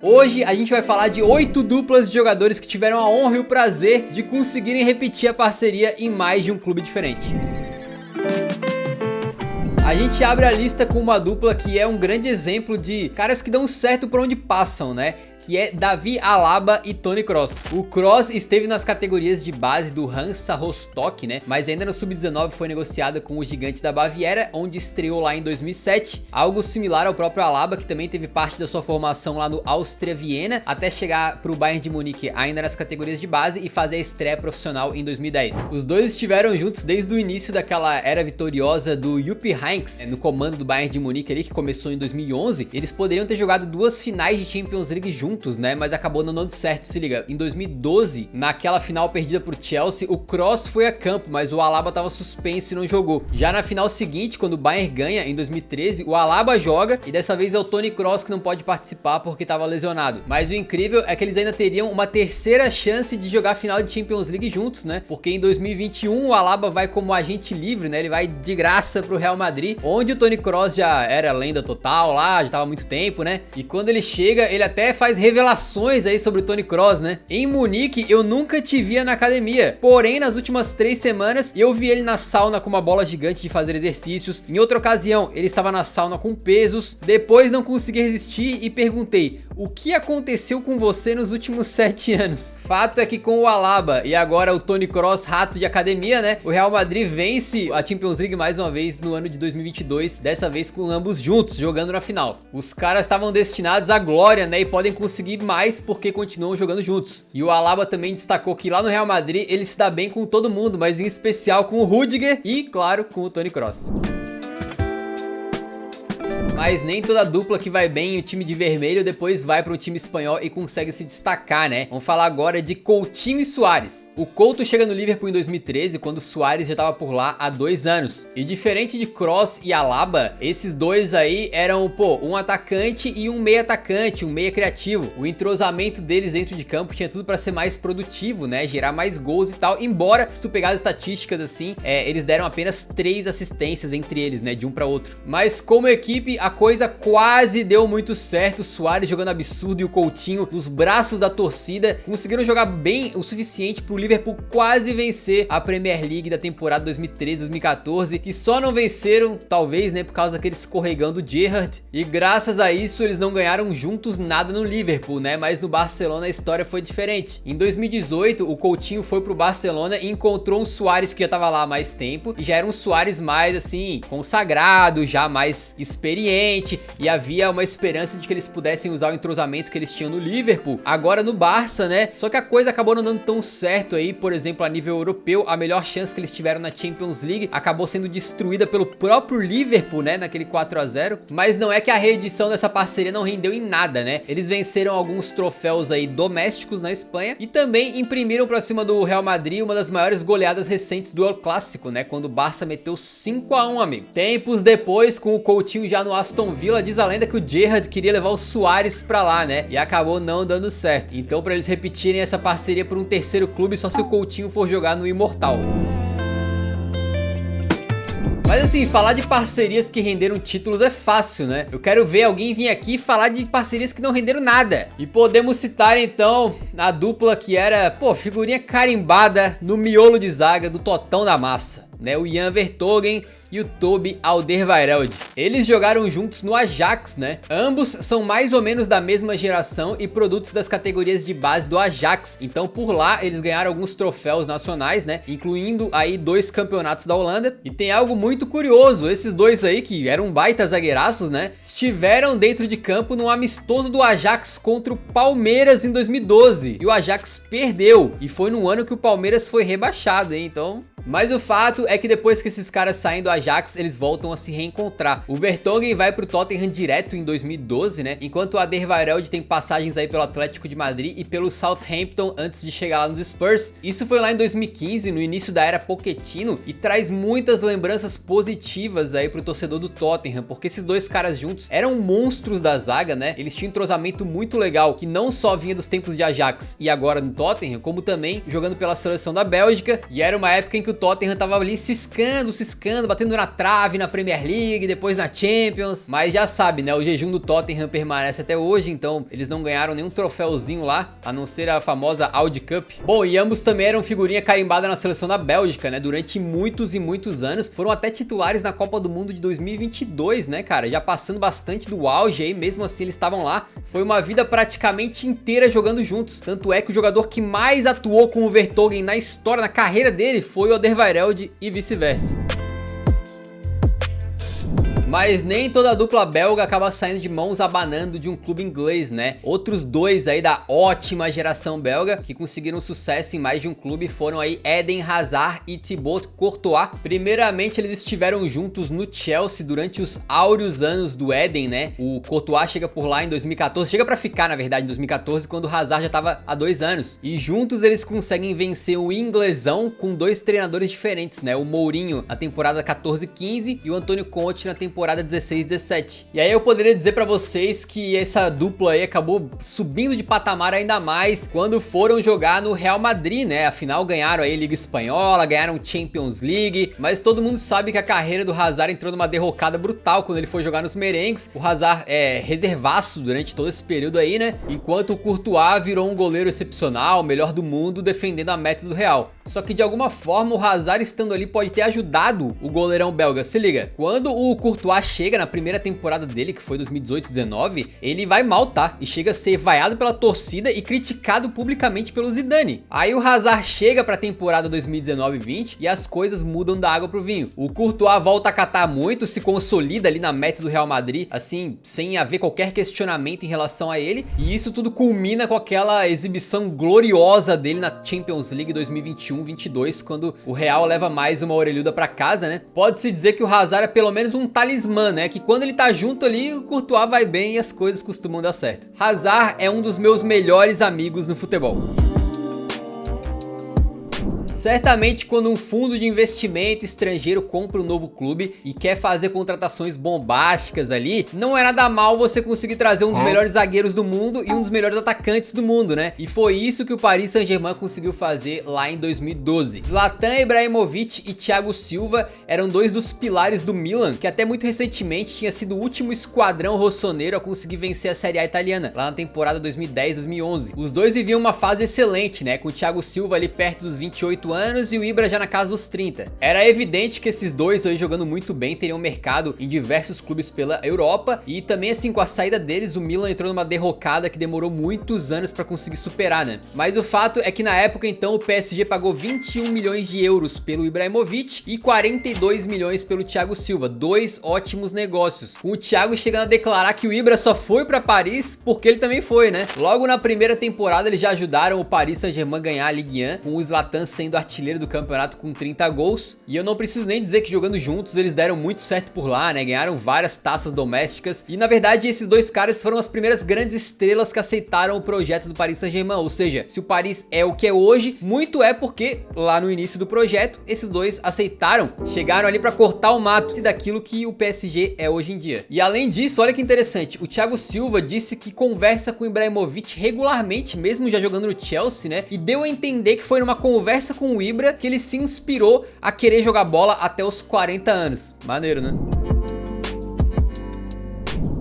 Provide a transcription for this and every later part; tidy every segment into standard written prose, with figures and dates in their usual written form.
Hoje a gente vai falar de 8 duplas de jogadores que tiveram a honra e o prazer de conseguirem repetir a parceria em mais de um clube diferente. A gente abre a lista com uma dupla que é um grande exemplo de caras que dão certo por onde passam, né? Que é Davi Alaba e Toni Kroos. O Kroos esteve nas categorias de base do Hansa Rostock, né? Mas ainda no Sub-19 foi negociado com o gigante da Baviera, onde estreou lá em 2007. Algo similar ao próprio Alaba, que também teve parte da sua formação lá no Áustria Viena, até chegar pro Bayern de Munique ainda nas categorias de base e fazer a estreia profissional em 2010. Os dois estiveram juntos desde o início daquela era vitoriosa do Jupp Heynckes, no comando do Bayern de Munique ali, que começou em 2011. Eles poderiam ter jogado 2 finais de Champions League juntos, né? Mas acabou não dando certo, se liga. Em 2012, naquela final perdida pro Chelsea, o Kroos foi a campo, mas o Alaba tava suspenso e não jogou. Já na final seguinte, quando o Bayern ganha, em 2013, o Alaba joga e dessa vez é o Toni Kroos que não pode participar porque tava lesionado. Mas o incrível é que eles ainda teriam uma terceira chance de jogar a final de Champions League juntos, né? Porque em 2021 o Alaba vai como agente livre, né? Ele vai de graça pro Real Madrid, onde o Toni Kroos já era lenda total lá, já tava há muito tempo, né? E quando ele chega, ele até faz revelações aí sobre o Toni Kroos, né? Em Munique eu nunca te via na academia, porém nas últimas 3 semanas eu vi ele na sauna com uma bola gigante de fazer exercícios. Em outra ocasião ele estava na sauna com pesos, depois não consegui resistir e perguntei: o que aconteceu com você nos últimos 7 anos? Fato é que com o Alaba e agora o Toni Kroos, rato de academia, né? O Real Madrid vence a Champions League mais uma vez no ano de 2022, dessa vez com ambos juntos, jogando na final. Os caras estavam destinados à glória, né? E podem conseguir mais porque continuam jogando juntos. E o Alaba também destacou que lá no Real Madrid ele se dá bem com todo mundo, mas em especial com o Rüdiger e, claro, com o Toni Kroos. Mas nem toda dupla que vai bem em um time de vermelho depois vai para um time espanhol e consegue se destacar, né? Vamos falar agora de Coutinho e Suárez. O Couto chega no Liverpool em 2013, quando o Suárez já estava por lá há 2 anos. E diferente de Kroos e Alaba, esses dois aí eram, um atacante e um meia atacante, um meia criativo. O entrosamento deles dentro de campo tinha tudo para ser mais produtivo, né? Gerar mais gols e tal. Embora, se tu pegar as estatísticas assim, eles deram apenas 3 assistências entre eles, né? De um para outro. Mas como equipe, a coisa quase deu muito certo. O Suárez jogando absurdo e o Coutinho nos braços da torcida conseguiram jogar bem o suficiente pro Liverpool quase vencer a Premier League da temporada 2013-2014, que só não venceram, talvez, né, por causa daquele escorregão do Gerrard. E graças a isso eles não ganharam juntos nada no Liverpool, né? Mas no Barcelona a história foi diferente. Em 2018 o Coutinho foi pro Barcelona e encontrou um Suárez que já tava lá há mais tempo e já era um Suárez mais assim, consagrado, já mais experiente, e havia uma esperança de que eles pudessem usar o entrosamento que eles tinham no Liverpool, agora no Barça, né? Só que a coisa acabou não dando tão certo aí. Por exemplo, a nível europeu, a melhor chance que eles tiveram na Champions League acabou sendo destruída pelo próprio Liverpool, né? Naquele 4-0. Mas não é que a reedição dessa parceria não rendeu em nada, né? Eles venceram alguns troféus aí domésticos na Espanha e também imprimiram pra cima do Real Madrid uma das maiores goleadas recentes do El Clássico, né? Quando o Barça meteu 5-1, amigo. Tempos depois, com o Coutinho já no Aston Villa, diz a lenda que o Gerrard queria levar o Suárez pra lá, né? E acabou não dando certo. Então, pra eles repetirem essa parceria por um terceiro clube, só se o Coutinho for jogar no Imortal. Mas assim, falar de parcerias que renderam títulos é fácil, né? Eu quero ver alguém vir aqui falar de parcerias que não renderam nada. E podemos citar então a dupla que era, figurinha carimbada no miolo de zaga do Totão da Massa, né? O Jan Vertonghen e o Toby Alderweireld. Eles jogaram juntos no Ajax, né? Ambos são mais ou menos da mesma geração e produtos das categorias de base do Ajax. Então por lá eles ganharam alguns troféus nacionais, né? Incluindo aí 2 campeonatos da Holanda. E tem algo muito curioso, esses dois aí que eram baita zagueiraços, né? Estiveram dentro de campo no amistoso do Ajax contra o Palmeiras em 2012. E o Ajax perdeu. E foi no ano que o Palmeiras foi rebaixado, hein? Então... Mas o fato é que depois que esses caras saem do Ajax, eles voltam a se reencontrar. O Vertonghen vai pro Tottenham direto em 2012, né? Enquanto o Alderweireld tem passagens aí pelo Atlético de Madrid e pelo Southampton antes de chegar lá nos Spurs. Isso foi lá em 2015, no início da era Pochettino, e traz muitas lembranças positivas aí pro torcedor do Tottenham, porque esses dois caras juntos eram monstros da zaga, né? Eles tinham um entrosamento muito legal, que não só vinha dos tempos de Ajax e agora no Tottenham, como também jogando pela seleção da Bélgica, e era uma época em que o o Tottenham tava ali ciscando, batendo na trave na Premier League, depois na Champions. Mas já sabe, né? O jejum do Tottenham permanece até hoje, então eles não ganharam nenhum troféuzinho lá, a não ser a famosa Audi Cup. Bom, e ambos também eram figurinha carimbada na seleção da Bélgica, né? Durante muitos e muitos anos. Foram até titulares na Copa do Mundo de 2022, né, cara? Já passando bastante do auge aí, mesmo assim eles estavam lá. Foi uma vida praticamente inteira jogando juntos. Tanto é que o jogador que mais atuou com o Vertonghen na história, na carreira dele, foi o Alderweireld e vice-versa. Mas nem toda a dupla belga acaba saindo de mãos abanando de um clube inglês, né? Outros dois aí da ótima geração belga que conseguiram sucesso em mais de um clube foram aí Eden Hazard e Thibaut Courtois. Primeiramente eles estiveram juntos no Chelsea durante os áureos anos do Eden, né? O Courtois chega por lá em 2014, chega pra ficar na verdade em 2014, quando o Hazard já tava há 2 anos. E juntos eles conseguem vencer o inglesão com 2 treinadores diferentes, né? O Mourinho na temporada 14-15 e o Antônio Conte na temporada 16-17. E aí eu poderia dizer pra vocês que essa dupla aí acabou subindo de patamar ainda mais quando foram jogar no Real Madrid, né? Afinal ganharam aí Liga Espanhola, ganharam Champions League, mas todo mundo sabe que a carreira do Hazard entrou numa derrocada brutal quando ele foi jogar nos merengues. O Hazard é reservaço durante todo esse período aí, né? Enquanto o Courtois virou um goleiro excepcional, o melhor do mundo, defendendo a meta do Real. Só que de alguma forma o Hazard estando ali pode ter ajudado o goleirão belga. Se liga, quando o Courtois chega na primeira temporada dele, que foi 2018-19, ele vai mal, tá? E chega a ser vaiado pela torcida e criticado publicamente pelo Zidane. Aí o Hazard chega pra temporada 2019-20 e as coisas mudam da água pro vinho. O Courtois volta a catar muito, se consolida ali na meta do Real Madrid, assim, sem haver qualquer questionamento em relação a ele. E isso tudo culmina com aquela exibição gloriosa dele na Champions League 2021-22, quando o Real leva mais uma orelhuda pra casa, né? Pode-se dizer que o Hazard é pelo menos um talismã, né? Que quando ele tá junto ali, o Courtois vai bem e as coisas costumam dar certo. Hazard é um dos meus melhores amigos no futebol. Certamente quando um fundo de investimento estrangeiro compra um novo clube e quer fazer contratações bombásticas ali, não é nada mal você conseguir trazer um dos melhores zagueiros do mundo e um dos melhores atacantes do mundo, né? E foi isso que o Paris Saint-Germain conseguiu fazer lá em 2012. Zlatan Ibrahimovic e Thiago Silva eram 2 dos pilares do Milan, que até muito recentemente tinha sido o último esquadrão rossoneiro a conseguir vencer a Série A italiana, lá na temporada 2010-2011. Os dois viviam uma fase excelente, né? Com o Thiago Silva ali perto dos 28 anos e o Ibra já na casa dos 30. Era evidente que esses dois aí jogando muito bem teriam mercado em diversos clubes pela Europa e também assim com a saída deles o Milan entrou numa derrocada que demorou muitos anos pra conseguir superar, né? Mas o fato é que na época então o PSG pagou 21 milhões de euros pelo Ibrahimovic e 42 milhões pelo Thiago Silva, 2 ótimos negócios. Com o Thiago chegando a declarar que o Ibra só foi pra Paris porque ele também foi, né? Logo na primeira temporada eles já ajudaram o Paris Saint-Germain a ganhar a Ligue 1, com o Zlatan sendo artilheiro do campeonato com 30 gols. E eu não preciso nem dizer que jogando juntos eles deram muito certo por lá, né? Ganharam várias taças domésticas. E na verdade esses dois caras foram as primeiras grandes estrelas que aceitaram o projeto do Paris Saint-Germain. Ou seja, se o Paris é o que é hoje, muito é porque lá no início do projeto esses dois aceitaram, chegaram ali pra cortar o mato daquilo que o PSG é hoje em dia. E além disso, olha que interessante, o Thiago Silva disse que conversa com o Ibrahimovic regularmente, mesmo já jogando no Chelsea, né? E deu a entender que foi numa conversa com o Ibra que ele se inspirou a querer jogar bola até os 40 anos. Maneiro, né?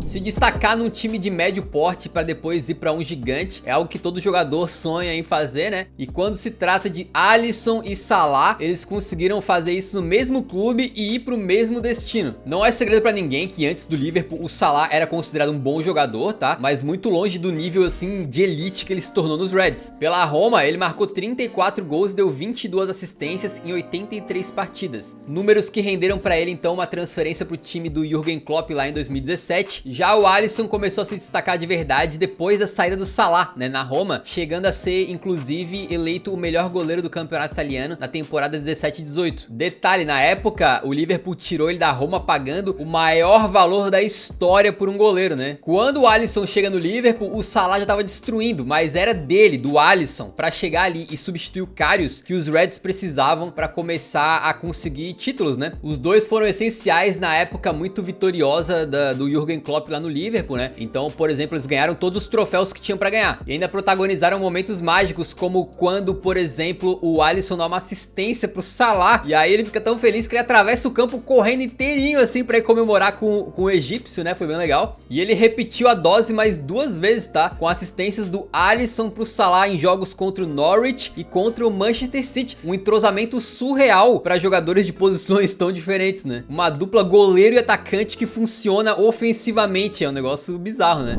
Se destacar num time de médio porte para depois ir para um gigante é algo que todo jogador sonha em fazer, né? E quando se trata de Alisson e Salah, eles conseguiram fazer isso no mesmo clube e ir para o mesmo destino. Não é segredo para ninguém que antes do Liverpool o Salah era considerado um bom jogador, tá? Mas muito longe do nível assim de elite que ele se tornou nos Reds. Pela Roma, ele marcou 34 gols e deu 22 assistências em 83 partidas. Números que renderam para ele então uma transferência para o time do Jürgen Klopp lá em 2017. Já o Alisson começou a se destacar de verdade depois da saída do Salah, né, na Roma, chegando a ser, inclusive, eleito o melhor goleiro do campeonato italiano na temporada 17-18. Detalhe, na época, o Liverpool tirou ele da Roma pagando o maior valor da história por um goleiro, né? Quando o Alisson chega no Liverpool, o Salah já tava destruindo, mas era dele, do Alisson, pra chegar ali e substituir o Karius, que os Reds precisavam pra começar a conseguir títulos, né? Os dois foram essenciais na época muito vitoriosa do Jürgen Klopp lá no Liverpool, né? Então, por exemplo, eles ganharam todos os troféus que tinham pra ganhar. E ainda protagonizaram momentos mágicos, como quando, por exemplo, o Alisson dá uma assistência pro Salah. E aí ele fica tão feliz que ele atravessa o campo correndo inteirinho, assim, pra ir comemorar com o egípcio, né? Foi bem legal. E ele repetiu a dose mais 2 vezes, tá? Com assistências do Alisson pro Salah em jogos contra o Norwich e contra o Manchester City. Um entrosamento surreal pra jogadores de posições tão diferentes, né? Uma dupla goleiro e atacante que funciona ofensivamente. É um negócio bizarro, né?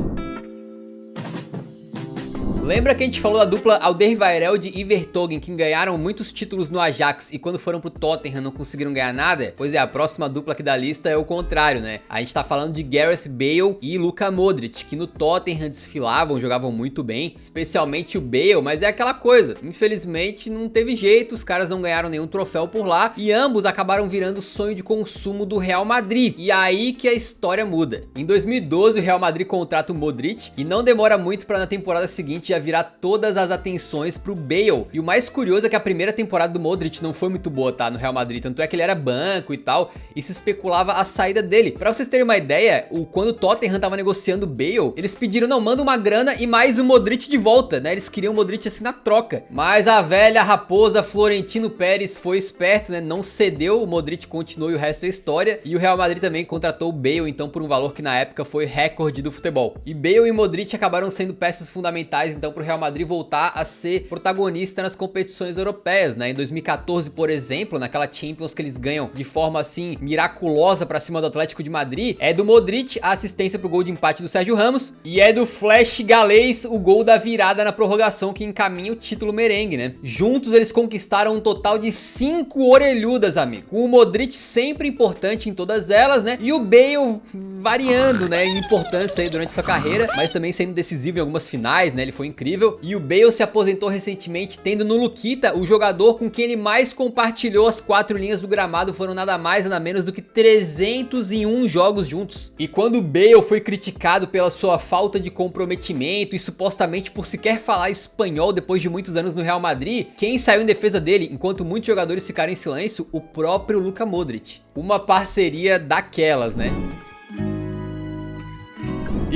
Lembra que a gente falou da dupla Alderweireld e Vertonghen, que ganharam muitos títulos no Ajax e quando foram pro Tottenham não conseguiram ganhar nada? Pois é, a próxima dupla aqui da lista é o contrário, né? A gente tá falando de Gareth Bale e Luka Modric, que no Tottenham desfilavam, jogavam muito bem, especialmente o Bale, mas é aquela coisa, infelizmente não teve jeito, os caras não ganharam nenhum troféu por lá e ambos acabaram virando sonho de consumo do Real Madrid. E aí que a história muda. Em 2012 o Real Madrid contrata o Modric e não demora muito pra na temporada seguinte já virar todas as atenções pro Bale. E o mais curioso é que a primeira temporada do Modric não foi muito boa, tá? No Real Madrid, tanto é que ele era banco e tal, e se especulava a saída dele. Pra vocês terem uma ideia, quando o Tottenham tava negociando o Bale, eles pediram, não, manda uma grana e mais o Modric de volta, né? Eles queriam o Modric assim na troca. Mas a velha raposa Florentino Pérez foi esperto, né? Não cedeu, o Modric continuou e o resto é história. E o Real Madrid também contratou o Bale, então por um valor que na época foi recorde do futebol. E Bale e Modric acabaram sendo peças fundamentais, então pro Real Madrid voltar a ser protagonista nas competições europeias, né? Em 2014, por exemplo, naquela Champions que eles ganham de forma assim miraculosa pra cima do Atlético de Madrid, é do Modric a assistência pro gol de empate do Sérgio Ramos e é do Flash galês o gol da virada na prorrogação que encaminha o título merengue, né? Juntos eles conquistaram um total de 5 orelhudas, amigo. Com o Modric sempre importante em todas elas, né? E o Bale variando, né, em importância aí durante sua carreira, mas também sendo decisivo em algumas finais, né? Ele foi incrível. E o Bale se aposentou recentemente, tendo no Luquita o jogador com quem ele mais compartilhou as 4 linhas do gramado. Foram nada mais nada menos do que 301 jogos juntos. E quando o Bale foi criticado pela sua falta de comprometimento e supostamente por sequer falar espanhol depois de muitos anos no Real Madrid, quem saiu em defesa dele, enquanto muitos jogadores ficaram em silêncio? O próprio Luka Modric. Uma parceria daquelas, né?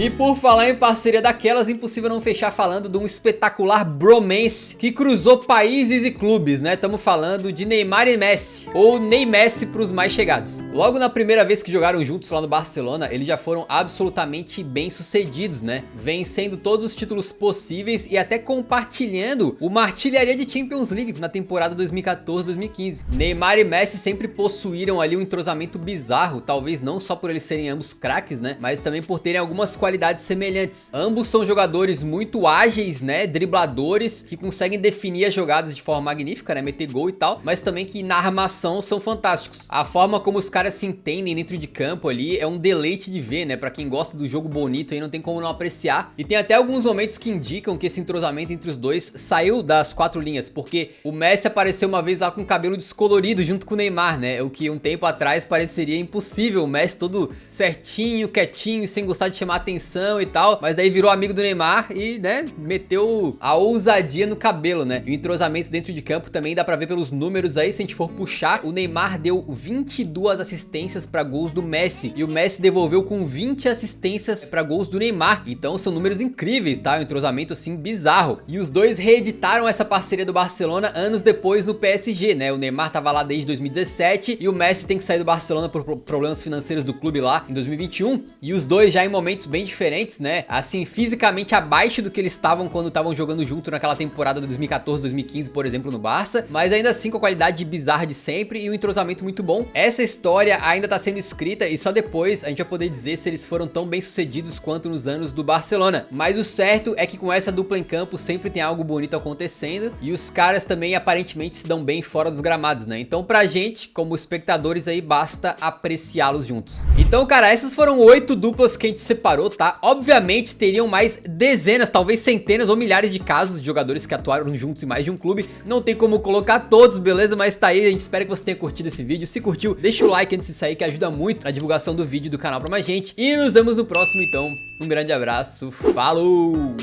E por falar em parceria daquelas, impossível não fechar falando de um espetacular bromance que cruzou países e clubes, né? Estamos falando de Neymar e Messi, ou Ney Messi pros mais chegados. Logo na primeira vez que jogaram juntos lá no Barcelona, eles já foram absolutamente bem sucedidos, né? Vencendo todos os títulos possíveis e até compartilhando uma artilharia de Champions League na temporada 2014-2015. Neymar e Messi sempre possuíram ali um entrosamento bizarro, talvez não só por eles serem ambos craques, né? Mas também por terem algumas qualidades semelhantes. Ambos são jogadores muito ágeis, né, dribladores, que conseguem definir as jogadas de forma magnífica, né, meter gol e tal, mas também que na armação são fantásticos. A forma como os caras se entendem dentro de campo ali é um deleite de ver, né, pra quem gosta do jogo bonito aí não tem como não apreciar. E tem até alguns momentos que indicam que esse entrosamento entre os dois saiu das 4 linhas, porque o Messi apareceu uma vez lá com o cabelo descolorido junto com o Neymar, né, o que um tempo atrás pareceria impossível, o Messi todo certinho, quietinho, sem gostar de chamar atenção e tal, mas daí virou amigo do Neymar e, né, meteu a ousadia no cabelo, né? E o entrosamento dentro de campo também dá pra ver pelos números aí, se a gente for puxar, o Neymar deu 22 assistências pra gols do Messi e o Messi devolveu com 20 assistências pra gols do Neymar. Então são números incríveis, tá? Um entrosamento assim bizarro. E os dois reeditaram essa parceria do Barcelona anos depois no PSG, né? O Neymar tava lá desde 2017 e o Messi tem que sair do Barcelona por problemas financeiros do clube lá em 2021. E os dois já em momentos bem diferentes, né? Assim, fisicamente abaixo do que eles estavam quando estavam jogando junto naquela temporada de 2014, 2015, por exemplo, no Barça, mas ainda assim com a qualidade bizarra de sempre e um entrosamento muito bom. Essa história ainda tá sendo escrita e só depois a gente vai poder dizer se eles foram tão bem sucedidos quanto nos anos do Barcelona. Mas o certo é que com essa dupla em campo sempre tem algo bonito acontecendo e os caras também aparentemente se dão bem fora dos gramados, né? Então pra gente, como espectadores aí, basta apreciá-los juntos. Então, cara, essas foram 8 duplas que a gente separou, tá? Obviamente teriam mais dezenas, talvez centenas ou milhares de casos de jogadores que atuaram juntos em mais de um clube. Não tem como colocar todos, beleza? Mas tá aí, a gente espera que você tenha curtido esse vídeo. Se curtiu, deixa o like antes de sair, que ajuda muito a divulgação do vídeo do canal pra mais gente. E nos vemos no próximo, então. Um grande abraço, falou!